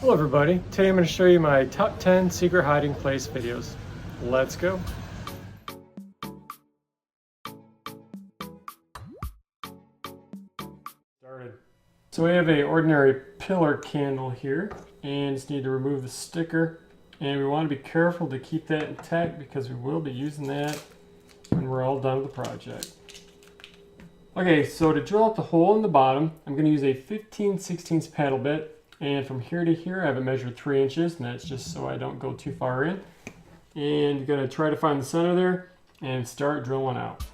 Hello everybody, today I'm going to show you my top 10 secret hiding place videos. Let's go! Started. So we have a ordinary pillar candle here and just need to remove the sticker, and we want to be careful to keep that intact because we will be using that when we're all done with the project. Okay, so to drill out the hole in the bottom, I'm going to use a 15/16 paddle bit. And from here to here, I have it measured 3 inches, and that's just so I don't go too far in. And you're going to try to find the center there and start drilling out.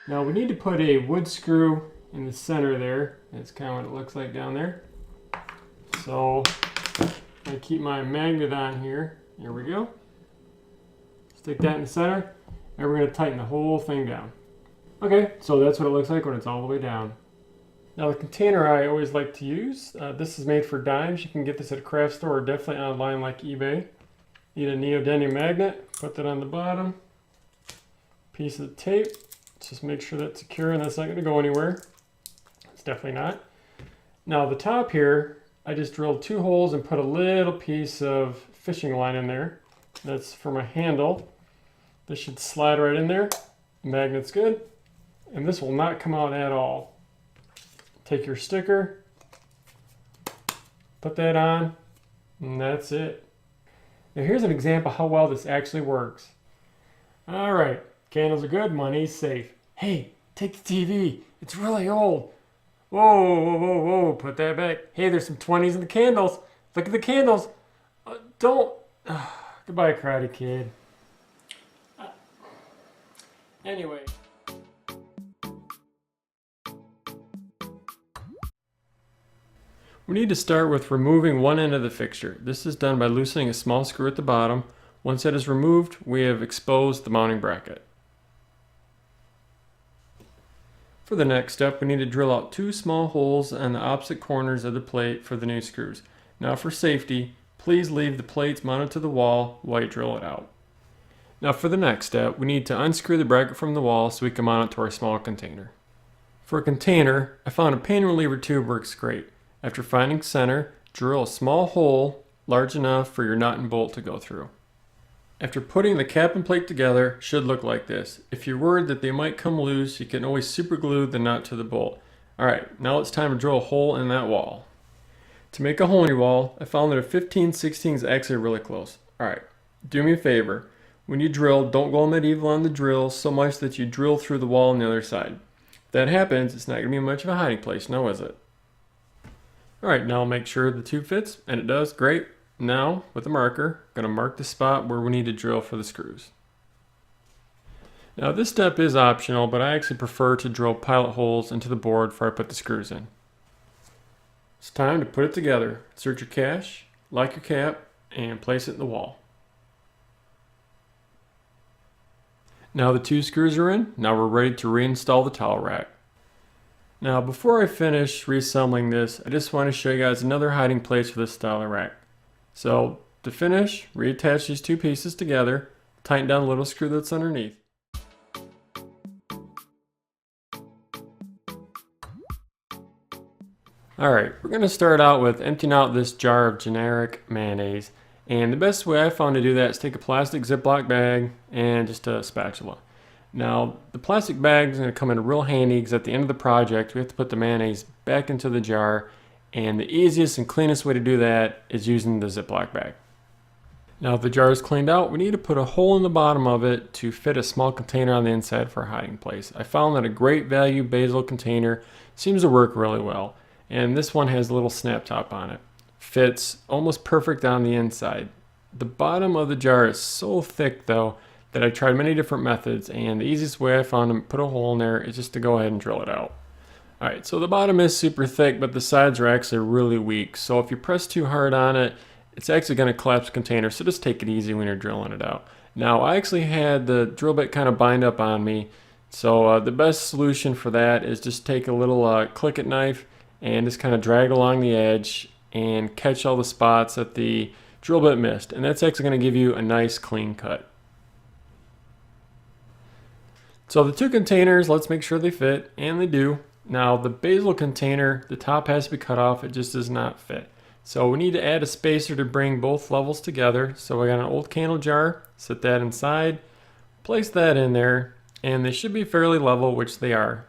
Now we need to put a wood screw in the center there. That's kind of what it looks like down there. So I keep my magnet on here. Here we go. Stick that in the center. And we're going to tighten the whole thing down. Okay, so that's what it looks like when it's all the way down. Now the container I always like to use, this is made for dimes. You can get this at a craft store or definitely online like eBay. Need a neodymium magnet, put that on the bottom. Piece of tape, just make sure that's secure and that's not going to go anywhere. It's definitely not. Now the top here, I just drilled 2 holes and put a little piece of fishing line in there. That's for my handle. This should slide right in there. The magnet's good. And this will not come out at all. Take your sticker, put that on, and that's it. Now here's an example how well this actually works. All right, candles are good, money's safe. Hey, take the TV, it's really old. Whoa, whoa, whoa, whoa, put that back. Hey, there's some 20s in the candles. Look at the candles. Don't. Goodbye, Karate Kid. Anyway. We need to start with removing one end of the fixture. This is done by loosening a small screw at the bottom. Once that is removed, we have exposed the mounting bracket. For the next step, we need to drill out 2 small holes on the opposite corners of the plate for the new screws. Now for safety, please leave the plates mounted to the wall while you drill it out. Now for the next step, we need to unscrew the bracket from the wall so we can mount it to our small container. For a container, I found a pain reliever tube works great. After finding center, drill a small hole large enough for your nut and bolt to go through. After putting the cap and plate together, it should look like this. If you're worried that they might come loose, you can always super glue the nut to the bolt. Alright, now it's time to drill a hole in that wall. To make a hole in your wall, I found that a 15/16 is actually really close. Alright, do me a favor. When you drill, don't go medieval on the drill so much that you drill through the wall on the other side. If that happens, it's not going to be much of a hiding place, now is it? Alright, now make sure the tube fits, and it does, great. Now, with a marker, I'm going to mark the spot where we need to drill for the screws. Now this step is optional, but I actually prefer to drill pilot holes into the board before I put the screws in. It's time to put it together. Insert your cache, lock your cap, and place it in the wall. Now the 2 screws are in, now we're ready to reinstall the towel rack. Now before I finish reassembling this, I just want to show you guys another hiding place for this style of rack. So to finish, reattach these 2 pieces together, tighten down the little screw that's underneath. Alright, we're going to start out with emptying out this jar of generic mayonnaise. And the best way I found to do that is take a plastic Ziploc bag and just a spatula. Now, the plastic bag is going to come in real handy because at the end of the project, we have to put the mayonnaise back into the jar. And the easiest and cleanest way to do that is using the Ziploc bag. Now, if the jar is cleaned out, we need to put a hole in the bottom of it to fit a small container on the inside for a hiding place. I found that a Great Value basil container seems to work really well. And this one has a little snap top on it. Fits almost perfect on the inside. The bottom of the jar is so thick though that I tried many different methods, and the easiest way I found to put a hole in there is just to go ahead and drill it out. Alright, so the bottom is super thick, but the sides are actually really weak. So if you press too hard on it, it's actually going to collapse the container, so just take it easy when you're drilling it out. Now I actually had the drill bit kind of bind up on me, so the best solution for that is just take a little click-it knife and just kind of drag along the edge and catch all the spots that the drill bit missed, and that's actually going to give you a nice clean cut. So the two containers, let's make sure they fit, and they do. Now the basil container, the top has to be cut off, it just does not fit. So we need to add a spacer to bring both levels together. So I got an old candle jar, set that inside, place that in there, and they should be fairly level, which they are.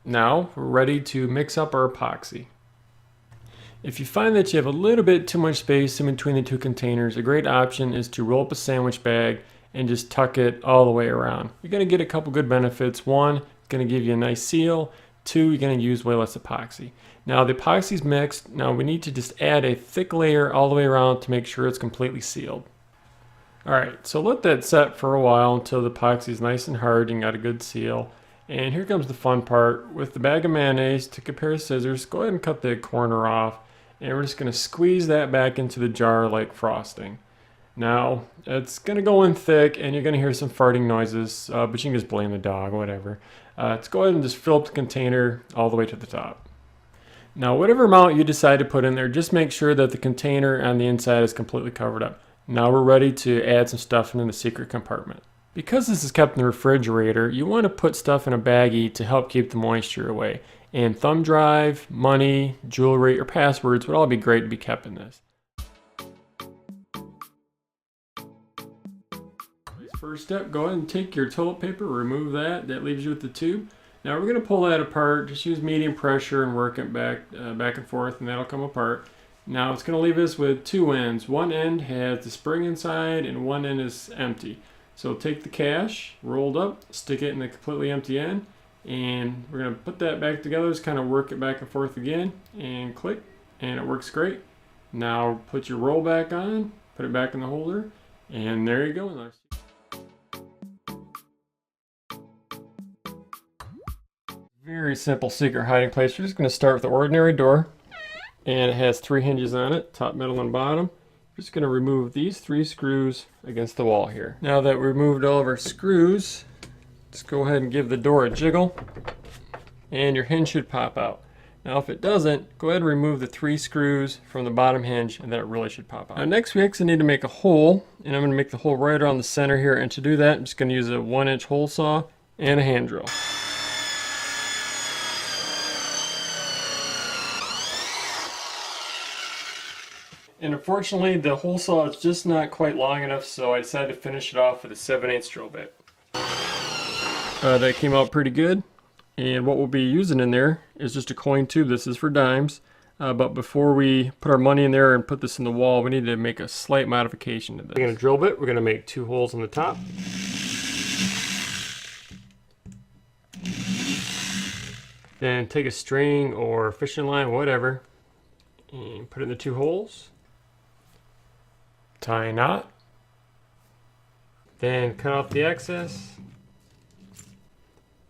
Now we're ready to mix up our epoxy. If you find that you have a little bit too much space in between the two containers, a great option is to roll up a sandwich bag and just tuck it all the way around. You're going to get a couple good benefits. One, it's going to give you a nice seal. Two, you're going to use way less epoxy. Now the epoxy's mixed. Now we need to just add a thick layer all the way around to make sure it's completely sealed. Alright, so let that set for a while until the epoxy is nice and hard and got a good seal. And here comes the fun part. With the bag of mayonnaise, take a pair of scissors, go ahead and cut the corner off. And we're just going to squeeze that back into the jar like frosting. Now, it's going to go in thick and you're going to hear some farting noises, but you can just blame the dog, whatever. Let's go ahead and just fill up the container all the way to the top. Now, whatever amount you decide to put in there, just make sure that the container on the inside is completely covered up. Now we're ready to add some stuff into the secret compartment. Because this is kept in the refrigerator, you want to put stuff in a baggie to help keep the moisture away. And thumb drive, money, jewelry, or passwords would all be great to be kept in this. First step, go ahead and take your toilet paper, remove that. That leaves you with the tube. Now we're going to pull that apart. Just use medium pressure and work it back and forth, and that'll come apart. Now it's going to leave us with two ends. One end has the spring inside, and one end is empty. So take the cash, rolled up, stick it in the completely empty end, and we're going to put that back together. Just kind of work it back and forth again, and click, and it works great. Now put your roll back on, put it back in the holder, and there you go. Very simple secret hiding place. We're just going to start with the ordinary door, and it has 3 hinges on it, top, middle, and bottom. We're just going to remove these 3 screws against the wall here. Now that we removed all of our screws, let's go ahead and give the door a jiggle, and your hinge should pop out. Now if it doesn't, go ahead and remove the 3 screws from the bottom hinge, and then it really should pop out. Now next we actually need to make a hole, and I'm going to make the hole right around the center here, and to do that I'm just going to use a 1-inch hole saw and a hand drill. And unfortunately, the hole saw is just not quite long enough, so I decided to finish it off with a 7/8 drill bit. That came out pretty good. And what we'll be using in there is just a coin tube. This is for dimes. But before we put our money in there and put this in the wall, we need to make a slight modification to this. We're going to drill bit. We're going to make 2 holes on the top. Then take a string or fishing line, whatever, and put it in the 2 holes. Tie a knot, then cut off the excess,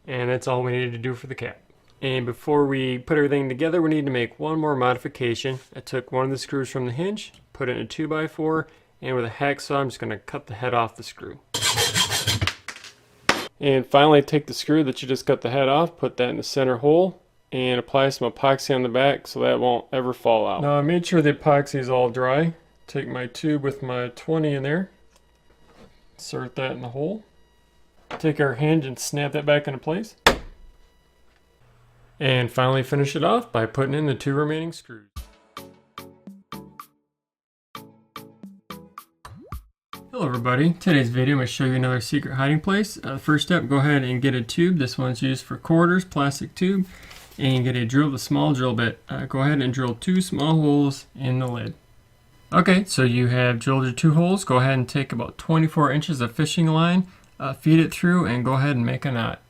and that's all we needed to do for the cap. And before we put everything together, we need to make one more modification. I took one of the screws from the hinge, put it in a 2x4, and with a hacksaw I'm just going to cut the head off the screw. And finally take the screw that you just cut the head off, put that in the center hole, and apply some epoxy on the back so that won't ever fall out. Now I made sure the epoxy is all dry. Take my tube with my 20 in there, insert that in the hole, take our hinge and snap that back into place, and finally finish it off by putting in the 2 remaining screws. Hello everybody, today's video I'm going to show you another secret hiding place. First step, go ahead and get a tube. This one's used for quarters, plastic tube, and get a drill with a small drill bit. Go ahead and drill 2 small holes in the lid. Okay, so you have drilled your 2 holes. Go ahead and take about 24 inches of fishing line, feed it through, and go ahead and make a knot.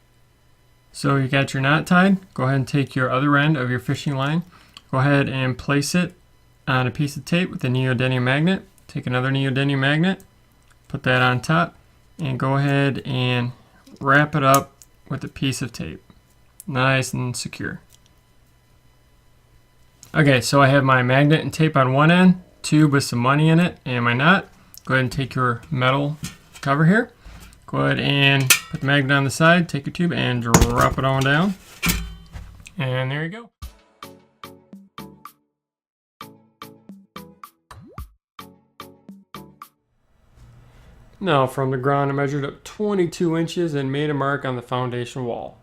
So you got your knot tied. Go ahead and take your other end of your fishing line. Go ahead and place it on a piece of tape with a neodymium magnet. Take another neodymium magnet, put that on top, and go ahead and wrap it up with a piece of tape. Nice and secure. Okay, so I have my magnet and tape on one end, tube with some money in it, and my knot. Go ahead and take your metal cover here. Go ahead and put the magnet on the side, take your tube and drop it on down. And there you go. Now from the ground I measured up 22 inches and made a mark on the foundation wall.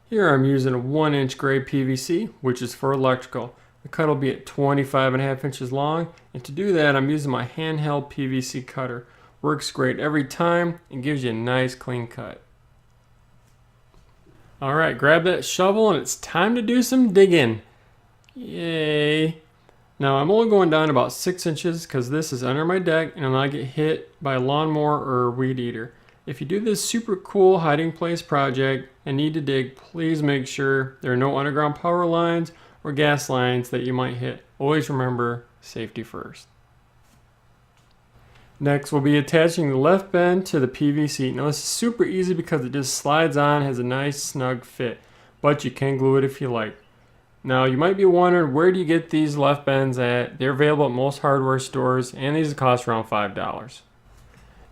Here I'm using a 1-inch grade PVC, which is for electrical. The cut will be at 25.5 inches long, and to do that I'm using my handheld PVC cutter. Works great every time and gives you a nice clean cut. Alright, grab that shovel and it's time to do some digging. Yay! Now I'm only going down about 6 inches because this is under my deck and I'll not get hit by a lawnmower or a weed eater. If you do this super cool hiding place project and need to dig, please make sure there are no underground power lines or gas lines that you might hit. Always remember, safety first. Next we'll be attaching the left bend to the PVC. Now this is super easy because it just slides on, has a nice snug fit, but you can glue it if you like. Now you might be wondering, where do you get these left bends at? They're available at most hardware stores and these cost around $5.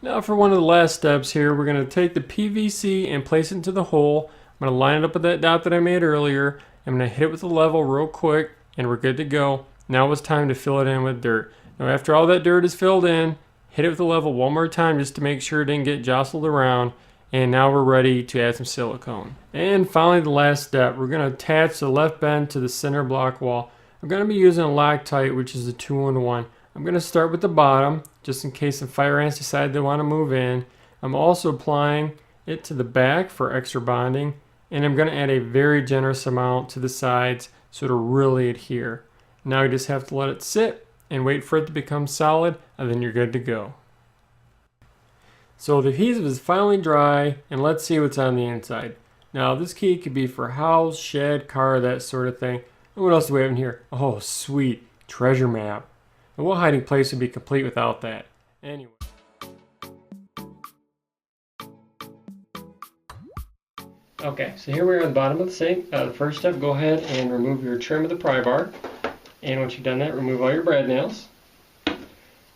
Now for one of the last steps here, we're going to take the PVC and place it into the hole. I'm going to line it up with that dot that I made earlier. I'm going to hit it with the level real quick and we're good to go. Now it's time to fill it in with dirt. Now after all that dirt is filled in, hit it with the level one more time just to make sure it didn't get jostled around. And now we're ready to add some silicone. And finally the last step, we're going to attach the left bend to the center block wall. I'm going to be using a Loctite, which is a 2-in-1. I'm going to start with the bottom, just in case the fire ants decide they want to move in. I'm also applying it to the back for extra bonding, and I'm going to add a very generous amount to the sides so it'll really adhere. Now you just have to let it sit and wait for it to become solid, and then you're good to go. So the adhesive is finally dry, and let's see what's on the inside. Now this key could be for house, shed, car, that sort of thing. And what else do we have in here? Oh sweet, treasure map. And what hiding place would be complete without that? Anyway. Okay, so here we are at the bottom of the sink. The first step, go ahead and remove your trim of the pry bar. And once you've done that, remove all your brad nails.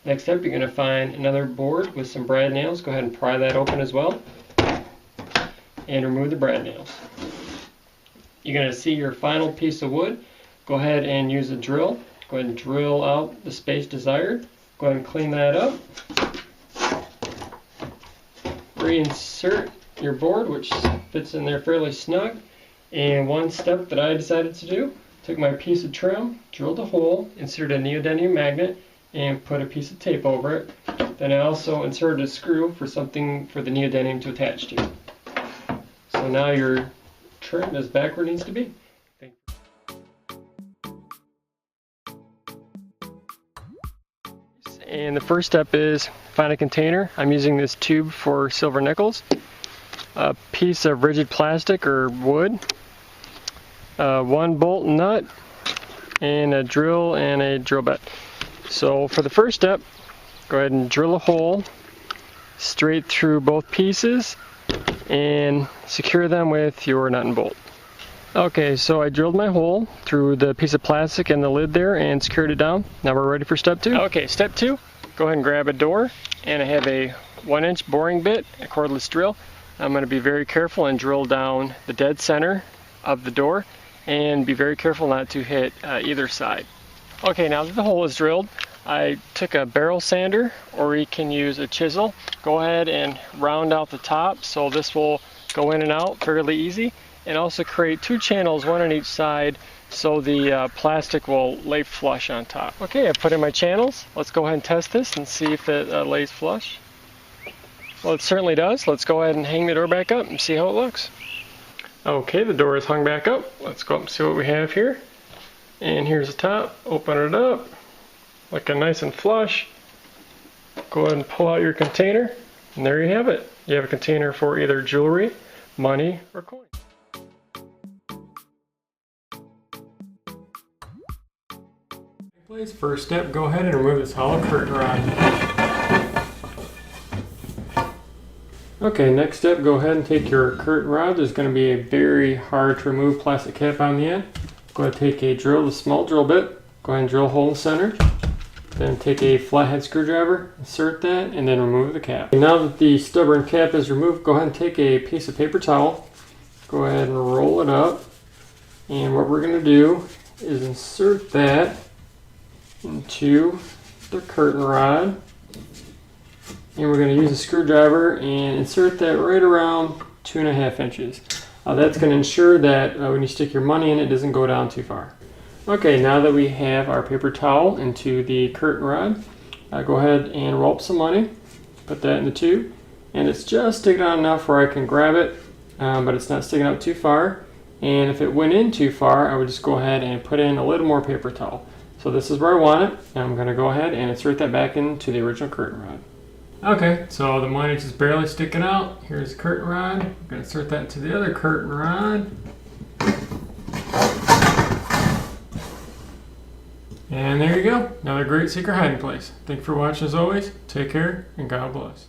Next step, you're going to find another board with some brad nails. Go ahead and pry that open as well. And remove the brad nails. You're going to see your final piece of wood. Go ahead and use a drill. Go ahead and drill out the space desired. Go ahead and clean that up. Reinsert your board, which fits in there fairly snug. And one step that I decided to do, took my piece of trim, drilled a hole, inserted a neodymium magnet, and put a piece of tape over it. Then I also inserted a screw for something for the neodymium to attach to. So now your trim is back where it needs to be. And the first step is find a container. I'm using this tube for silver nickels, a piece of rigid plastic or wood, one bolt and nut, and a drill and a drill bit. So for the first step, go ahead and drill a hole straight through both pieces and secure them with your nut and bolt. Okay, so I drilled my hole through the piece of plastic and the lid there and secured it down. Now we're ready for step two. Okay, step two, go ahead and grab a door, and I have a 1-inch boring bit, a cordless drill. I'm going to be very careful and drill down the dead center of the door and be very careful not to hit either side. Okay, now that the hole is drilled, I took a barrel sander, or you can use a chisel. Go ahead and round out the top so this will go in and out fairly easy, and also create 2 channels, one on each side, so the plastic will lay flush on top. Okay, I put in my channels. Let's go ahead and test this and see if it lays flush. Well, it certainly does. Let's go ahead and hang the door back up and see how it looks. Okay, the door is hung back up. Let's go up and see what we have here. And here's the top. Open it up. Looking nice and flush. Go ahead and pull out your container, and there you have it. You have a container for either jewelry, money, or coins. First step, go ahead and remove this hollow curtain rod. Okay, next step, go ahead and take your curtain rod. There's going to be a very hard to remove plastic cap on the end. Go ahead and take a drill, a small drill bit. Go ahead and drill a hole in the center. Then take a flathead screwdriver, insert that, and then remove the cap. And now that the stubborn cap is removed, go ahead and take a piece of paper towel. Go ahead and roll it up. And what we're going to do is insert that into the curtain rod. and we're going to use a screwdriver and insert that right around 2.5 inches. That's going to ensure that when you stick your money in, it doesn't go down too far. Okay, now that we have our paper towel into the curtain rod, go ahead and roll up some money, put that in the tube, and it's just sticking out enough where I can grab it, but it's not sticking out too far. And if it went in too far, I would just go ahead and put in a little more paper towel. So this is where I want it, and I'm going to go ahead and insert that back into the original curtain rod. Okay, so the money is just barely sticking out. Here's the curtain rod. I'm going to insert that into the other curtain rod. And there you go. Another great secret hiding place. Thank you for watching as always. Take care and God bless.